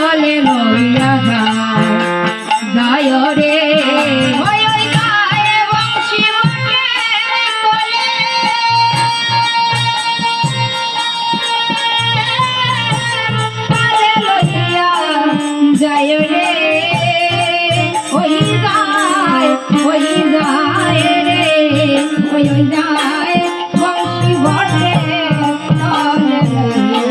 কালে লইয়া যায় রে বংশী বটে কালে লইয়া যায় রে ওই যায় রে ওই যায় বংশী বটে কালে লইয়া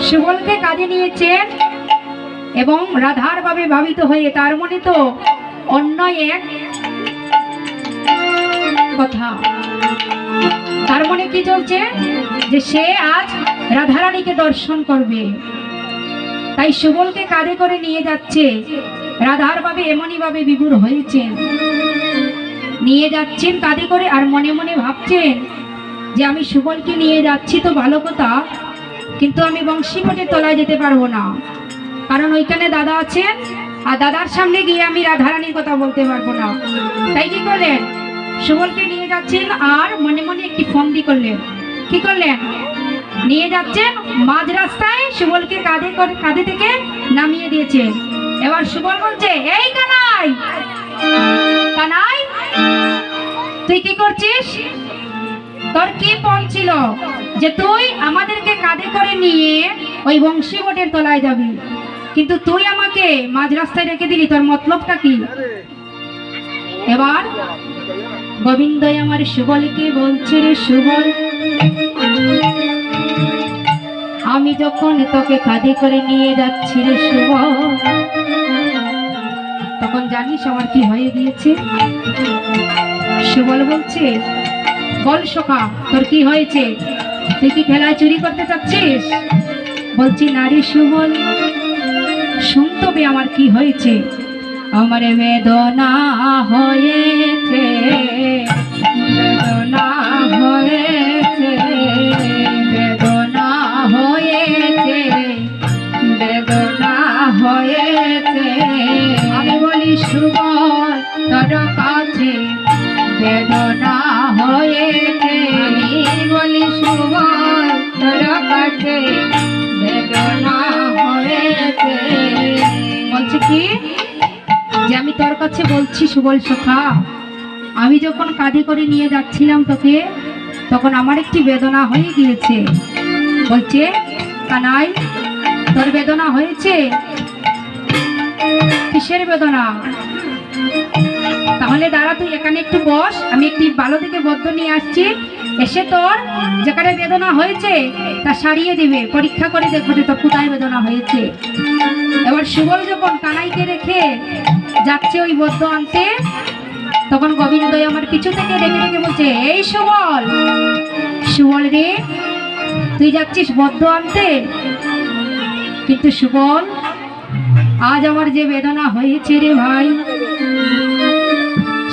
সুবলকে কাজে নিয়েছেন এবং রাধার ভাবে ভাবিত হয়ে তার মনে তো অন্য এক কথা, তার মনে কি চলছে যে সে আজ রাধারানীকে দর্শন করবে, তাই সুবলকে কাঁধে করে নিয়ে যাচ্ছে। রাধার ভাবে এমনই ভাবে বিভোর হয়েছেন, নিয়ে যাচ্ছেন কাঁধে করে আর মনে মনে ভাবছেন যে আমি সুবলকে নিয়ে যাচ্ছি তো ভালো কথা, কিন্তু আমি বংশী বটের তলায় যেতে পারবো না, কারণ ওইখানে দাদা আছেন আর দাদার সামনে গিয়ে আমি রাধারানীর কথা বলতে পারবো না। তাই কি করলেন, সুবলকে নিয়ে যাচ্ছেন আর মনে মনে একটি ফন্দি করলেন। কি করলেন, নিয়ে যাচ্ছেন মাঝ রাস্তায় সুবলকে কাঁধে থেকে নামিয়ে দিয়েছেন। এবার সুবল বলছে, এই কানাই কানাই তুই কি করছিস, তোর কি পণ ছিল যে তুই আমাদেরকে কাঁধে করে নিয়ে ওই বংশী বটের তলায় যাবি, কিন্তু তুই আমাকে মাঝ রাস্তায় রেখে দিলি, তোর মতলবটা কি? এবার গোবিন্দ আমার সুবলকে বলছে, রে সুবল, আমি যখন তোকে কাঁধে করে নিয়ে যাচ্ছি রে সুবল, তখন জানিস আমার কি হয়ে গিয়েছে? সুবল বলছে, বল সখা তোর কি হয়েছে, তুই কি খেলায় চুরি করতে চাচ্ছিস? বলছি নারী সুবল, শুন তবে আমার কি হয়েছে। আমার বেদনা হয়েছে, বেদনা হয়েছে, বেদনা হয়েছে, বেদনা হয়েছে। আমি বলি সুবল তোর কাছে বেদনা হয়েছে, আমি বলি সুবল তোর কাছে বেদনা হয়েছে। বলছে কি যে আমি তোর কাছে বলছি সুবল সখা, আমি যখন কাঁধে করে নিয়ে যাচ্ছিলাম তোকে, তখন আমার একটি বেদনা হয়ে গিয়েছে। বলছে, কানাই তোর বেদনা হয়েছে, কিসের বেদনা? তাহলে দাঁড়া, তুই এখানে একটু বস, আমি একটি ভালো থেকে বদ্ধ নিয়ে আসছি, এসে তোর যেখানে বেদনা হয়েছে তা সারিয়ে দিবে, পরীক্ষা করে দেখবো যে তোর কোথায় বেদনা হয়েছে। এবার সুবল যখন কানাইকে রেখে যাচ্ছে ওই বদ্ধ আনতে, তখন গোবিন্দ আমার পিছু থেকে ডেকে ডেকে বলছে, এই সুবল, সুবল রে তুই যাচ্ছিস বদ্ধ আনতে, কিন্তু সুবল আজ আমার যে বেদনা হয়েছে রে ভাই,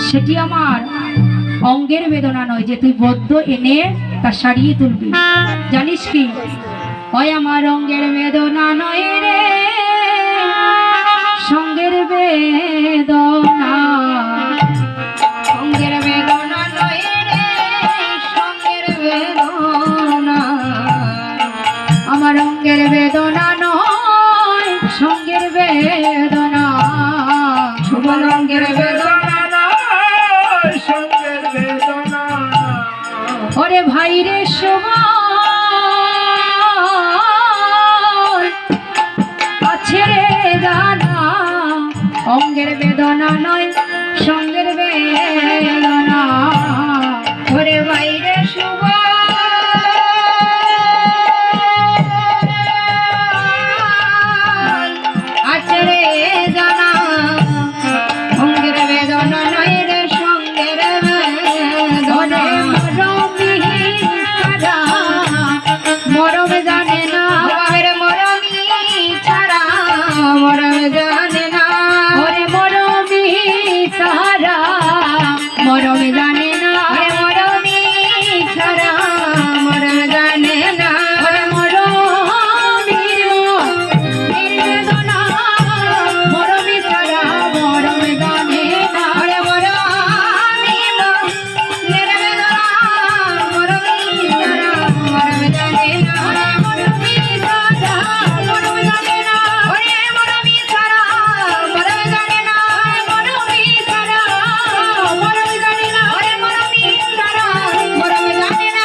সেটি আমার অঙ্গের বেদনা নয় যে তুই বদ্ধ এনে তা সারিয়ে তুলবি। জানিস কি, ওই আমার অঙ্গের বেদনা নয় রে, সঙ্গের বেদনা, অঙ্গের বেদনা নয় রে, সঙ্গের বেদনা, আমার অঙ্গের বেদনা নয়, সঙ্গের বেদনা, সুবল অঙ্গের বেদনা নয়, সঙ্গের বেদনা। ওরে ভাই রে সুবল আছে রে জানা, অঙ্গের বেদনা নয়, সঙ্গের বেদনা। ওরে ভাই রে সুবল আছে রে জানা, অঙ্গের বেদনা নয় রে, সঙ্গের বেদনা। মরম জানে না, মরমি ছাড়া মরম জানে না, ওরে মরমি ছাড়া মরম জানে না, মরমি ছাড়া মরম জানে না, মরমির বেদনা, মরমি ছাড়া মরম জানে না, মরমি বেদনা, মরমি ছাড়া মরম জানে না, মরমি ছাড়া মরম জানে না, ওরে মরমি ছাড়া মরম জানে না, মরমি ছাড়া মরম জানে না, ওরে মরমি ছাড়া মরম জানে না,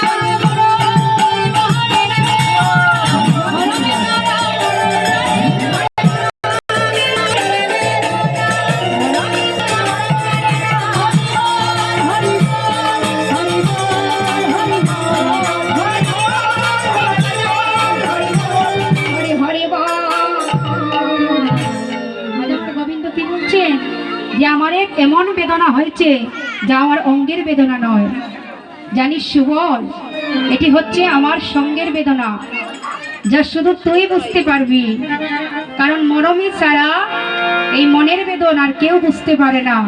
গোবিন্দ কি বলছেন যে আমার এক এমন বেদনা হয়েছে যা আমার অঙ্গের বেদনা নয়। জানিস সুবল, এটি হচ্ছে আমার সঙ্গের বেদনা, যা শুধু তুই বুঝতে পারবি, কারণ মরমি ছাড়া এই মনের বেদনা আর কেউ বুঝতে পারে না।